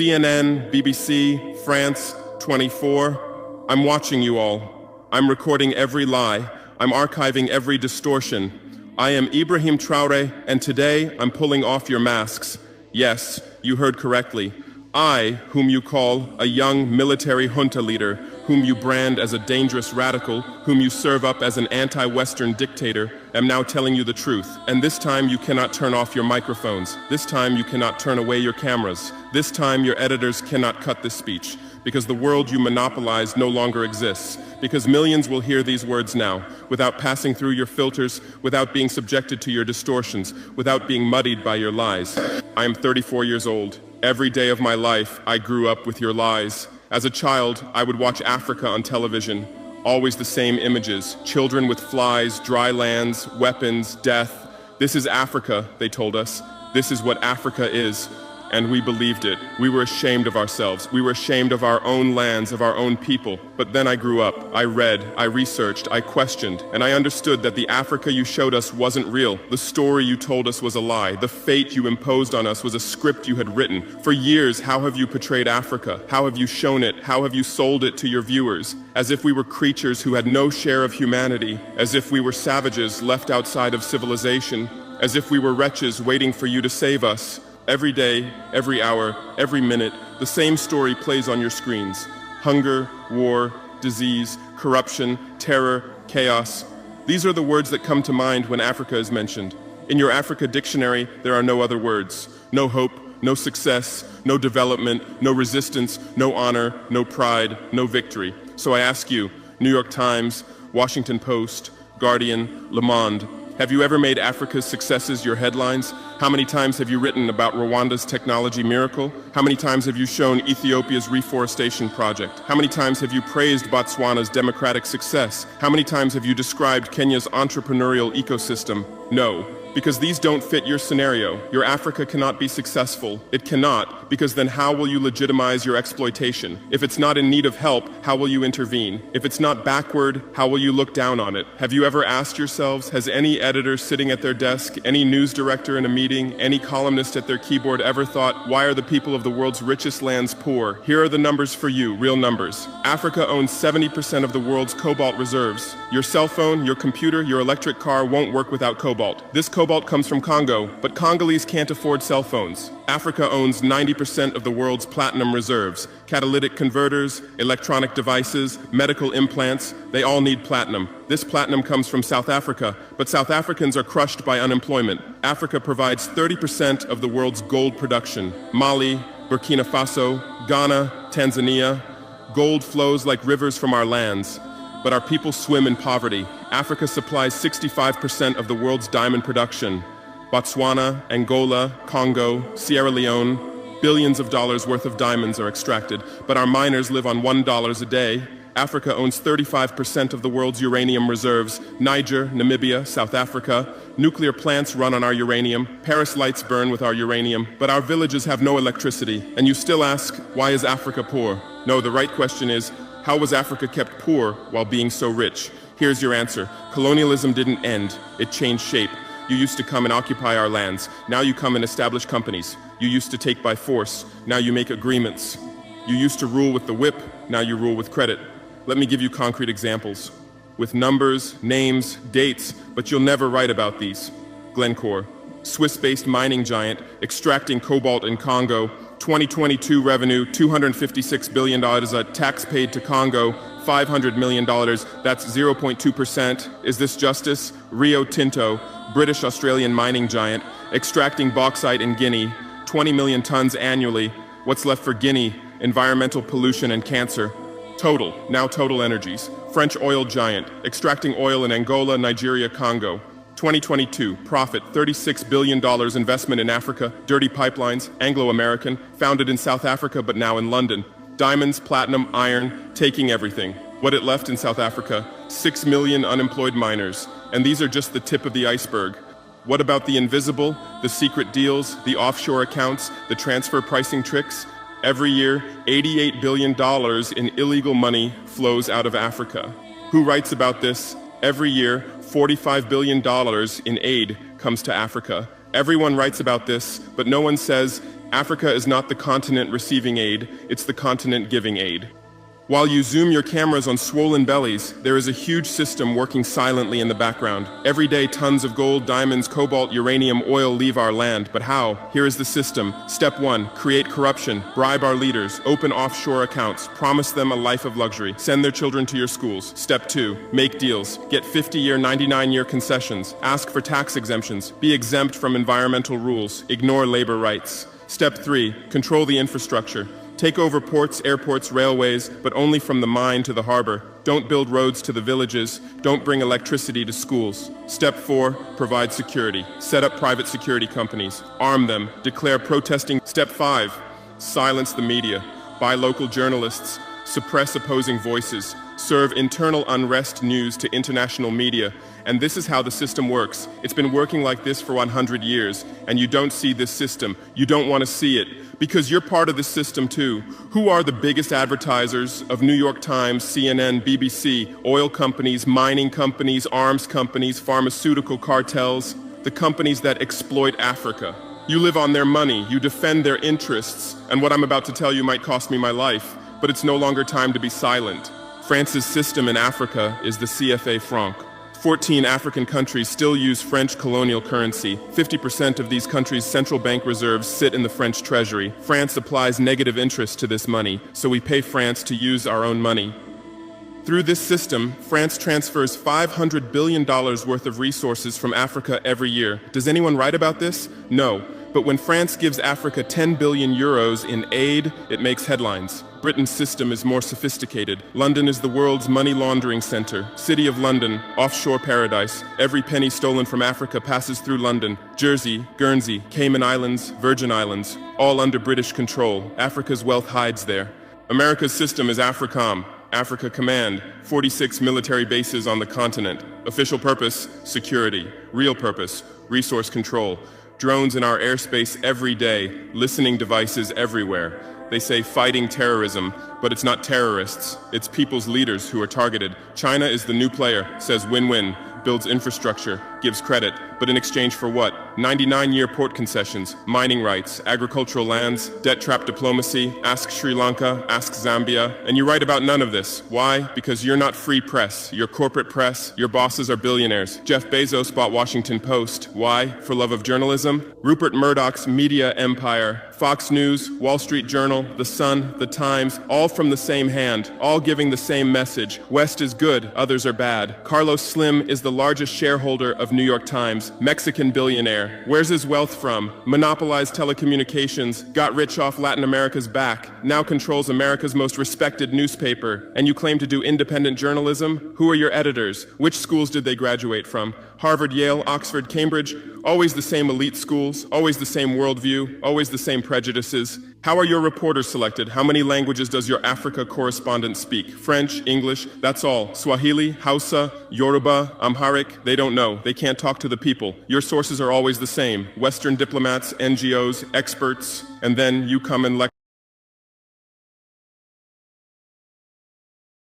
CNN, BBC, France, 24. I'm watching you all. I'm recording every lie. I'm archiving every distortion. I am Ibrahim Traore, and today I'm pulling off your masks. Yes, you heard correctly. I, whom you call a young military junta leader, whom you brand as a dangerous radical, whom you serve up as an anti-Western dictator, am now telling you the truth. And this time you cannot turn off your microphones. This time you cannot turn away your cameras. This time your editors cannot cut this speech, because the world you monopolize no longer exists. Because millions will hear these words now, without passing through your filters, without being subjected to your distortions, without being muddied by your lies. I am 34 years old. Every day of my life, I grew up with your lies. As a child, I would watch Africa on television. Always the same images. Children with flies, dry lands, weapons, death. This is Africa, they told us. This is what Africa is. And we believed it. We were ashamed of ourselves. We were ashamed of our own lands, of our own people. But then I grew up. I read, I researched, I questioned, and I understood that the Africa you showed us wasn't real. The story you told us was a lie. The fate you imposed on us was a script you had written. For years, how have you portrayed Africa? How have you shown it? How have you sold it to your viewers? As if we were creatures who had no share of humanity, as if we were savages left outside of civilization, as if we were wretches waiting for you to save us. Every day, every hour, every minute, the same story plays on your screens. Hunger, war, disease, corruption, terror, chaos. These are the words that come to mind when Africa is mentioned. In your Africa dictionary, there are no other words. No hope, no success, no development, no resistance, no honor, no pride, no victory. So I ask you, New York Times, Washington Post, Guardian, Le Monde, have you ever made Africa's successes your headlines? How many times have you written about Rwanda's technology miracle? How many times have you shown Ethiopia's reforestation project? How many times have you praised Botswana's democratic success? How many times have you described Kenya's entrepreneurial ecosystem? No, because these don't fit your scenario. Your Africa cannot be successful. It cannot, because then how will you legitimize your exploitation? If it's not in need of help, how will you intervene? If it's not backward, how will you look down on it? Have you ever asked yourselves, has any editor sitting at their desk, any news director in a meeting, any columnist at their keyboard ever thought, why are the people of the world's richest lands poor? Here are the numbers for you, real numbers. Africa owns 70% of the world's cobalt reserves. Your cell phone, your computer, your electric car won't work without cobalt. This cobalt comes from Congo, but Congolese can't afford cell phones. Africa owns 90% of the world's platinum reserves. Catalytic converters, electronic devices, medical implants, they all need platinum. This platinum comes from South Africa, but South Africans are crushed by unemployment. Africa provides 30% of the world's gold production. Mali, Burkina Faso, Ghana, Tanzania. Gold flows like rivers from our lands, but our people swim in poverty. Africa supplies 65% of the world's diamond production. Botswana, Angola, Congo, Sierra Leone, billions of dollars worth of diamonds are extracted, but our miners live on $1 a day. Africa owns 35% of the world's uranium reserves. Niger, Namibia, South Africa. Nuclear plants run on our uranium. Paris lights burn with our uranium, but our villages have no electricity. And you still ask, why is Africa poor? No, the right question is, how was Africa kept poor while being so rich? Here's your answer. Colonialism didn't end, it changed shape. You used to come and occupy our lands. Now you come and establish companies. You used to take by force. Now you make agreements. You used to rule with the whip. Now you rule with credit. Let me give you concrete examples. With numbers, names, dates, but you'll never write about these. Glencore, Swiss-based mining giant, extracting cobalt in Congo. 2022 revenue, $256 billion. Tax paid to Congo, $500 million. That's 0.2%. Is this justice? Rio Tinto, British-Australian mining giant, extracting bauxite in Guinea, 20 million tons annually. What's left for Guinea? Environmental pollution and cancer. Total, now Total Energies, French oil giant, extracting oil in Angola, Nigeria, Congo. 2022, profit, $36 billion investment in Africa, dirty pipelines, Anglo-American, founded in South Africa but now in London. Diamonds, platinum, iron, taking everything. What it left in South Africa, 6 million unemployed miners. And these are just the tip of the iceberg. What about the invisible, the secret deals, the offshore accounts, the transfer pricing tricks? Every year, $88 billion in illegal money flows out of Africa. Who writes about this? Every year, $45 billion in aid comes to Africa. Everyone writes about this, but no one says Africa is not the continent receiving aid, it's the continent giving aid. While you zoom your cameras on swollen bellies, there is a huge system working silently in the background. Every day, tons of gold, diamonds, cobalt, uranium, oil leave our land. But how? Here is the system. Step 1, create corruption, bribe our leaders, open offshore accounts, promise them a life of luxury, send their children to your schools. Step 2, make deals, get 50-year, 99-year concessions, ask for tax exemptions, be exempt from environmental rules, ignore labor rights. Step 3, control the infrastructure. Take over ports, airports, railways, but only from the mine to the harbor. Don't build roads to the villages. Don't bring electricity to schools. Step 4, provide security. Set up private security companies. Arm them. Declare protesting. Step 5, silence the media. Buy local journalists. Suppress opposing voices. Serve internal unrest news to international media. And this is how the system works. It's been working like this for 100 years, and you don't see this system. You don't want to see it, because you're part of this system too. Who are the biggest advertisers of New York Times, CNN, BBC, oil companies, mining companies, arms companies, pharmaceutical cartels, the companies that exploit Africa? You live on their money, you defend their interests, and what I'm about to tell you might cost me my life, but it's no longer time to be silent. France's system in Africa is the CFA franc. 14 African countries still use French colonial currency. 50% of these countries' central bank reserves sit in the French treasury. France applies negative interest to this money, so we pay France to use our own money. Through this system, France transfers $500 billion worth of resources from Africa every year. Does anyone write about this? No. But when France gives Africa 10 billion euros in aid, it makes headlines. Britain's system is more sophisticated. London is the world's money laundering center. City of London, offshore paradise. Every penny stolen from Africa passes through London. Jersey, Guernsey, Cayman Islands, Virgin Islands, all under British control. Africa's wealth hides there. America's system is AFRICOM, Africa Command, 46 military bases on the continent. Official purpose, security. Real purpose, resource control. Drones in our airspace every day, listening devices everywhere. They say fighting terrorism, but it's not terrorists. It's people's leaders who are targeted. China is the new player, says win-win, builds infrastructure, gives credit, but in exchange for what? 99-year port concessions, mining rights, agricultural lands, debt trap diplomacy, ask Sri Lanka, ask Zambia, and you write about none of this. Why? Because you're not free press. You're corporate press. Your bosses are billionaires. Jeff Bezos bought Washington Post. Why? For love of journalism? Rupert Murdoch's media empire, Fox News, Wall Street Journal, The Sun, The Times, all from the same hand, all giving the same message. West is good, others are bad. Carlos Slim is the largest shareholder of New York Times, Mexican billionaire. Where's his wealth from? Monopolized telecommunications, got rich off Latin America's back, now controls America's most respected newspaper. And you claim to do independent journalism? Who are your editors? Which schools did they graduate from? Harvard, Yale, Oxford, Cambridge? Always the same elite schools, always the same worldview, always the same prejudices. How are your reporters selected? How many languages does your Africa correspondent speak? French, English, that's all. Swahili, Hausa, Yoruba, Amharic, they don't know. They can't talk to the people. Your sources are always the same. Western diplomats, NGOs, experts, and then you come and lecture